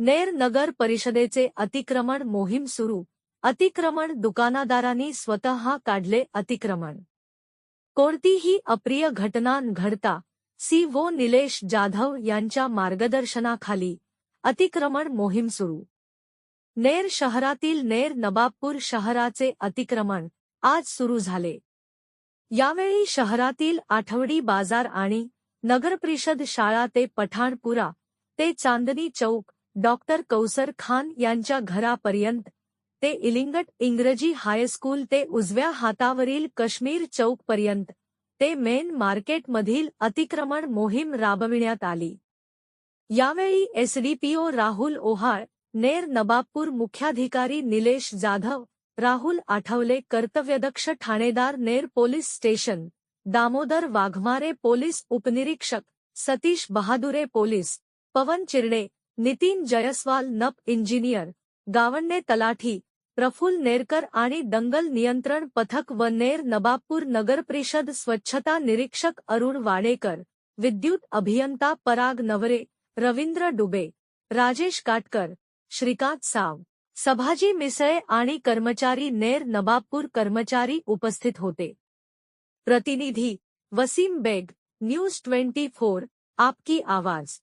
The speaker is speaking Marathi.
नेर नगर परिषदेचे अतिक्रमण मोहीम सुरू. अतिक्रमण दुकानदारांनी स्वतः काढले अतिक्रमण. कोणतीही अप्रिय घटना घडता सी.ओ. निलेश जाधव यांच्या मार्गदर्शनाखाली अतिक्रमण मोहीम सुरू. नेर शहरातील नेर नबाबपूर शहराचे अतिक्रमण आज सुरू झाले. यावेळी शहरातील आठवडी बाजार आणि नगरपरिषद शाळा ते पठाणपुरा ते चांदनी चौक, डॉक्टर कौसर खान यांच्या घरापर्यंत ते इलिंगट इंग्रजी हायस्कूल ते उजव्या हातावरील काश्मीर चौकपर्यंत ते मेन मार्केटमधील अतिक्रमण मोहीम राबविण्यात आली. यावेळी एसडीपीओ राहुल ओहाळ, नेर नबाबपूर मुख्याधिकारी निलेश जाधव, राहुल आठवले कर्तव्यदक्ष ठाणेदार Ner police station, Damodar Waghmare police उपनिरीक्षक, सतीश बहादुरे पोलीस, पवन चिरडे, नितीन जयस्वाल नप इंजिनियर, गावंडे तलाठी, प्रफुल्ल नेरकर आणि दंगल नियंत्रण पथक व नेर नबाबपूर नगरपरिषद स्वच्छता निरीक्षक अरुण वाडेकर, विद्युत अभियंता पराग नवरे, रवींद्र डुबे, राजेश काटकर, श्रीकांत साव, सभाजी मिसळे आणि कर्मचारी नेर नबाबपूर कर्मचारी उपस्थित होते. प्रतिनिधी वसीम बेग, न्यूज 24, आपकी आवाज.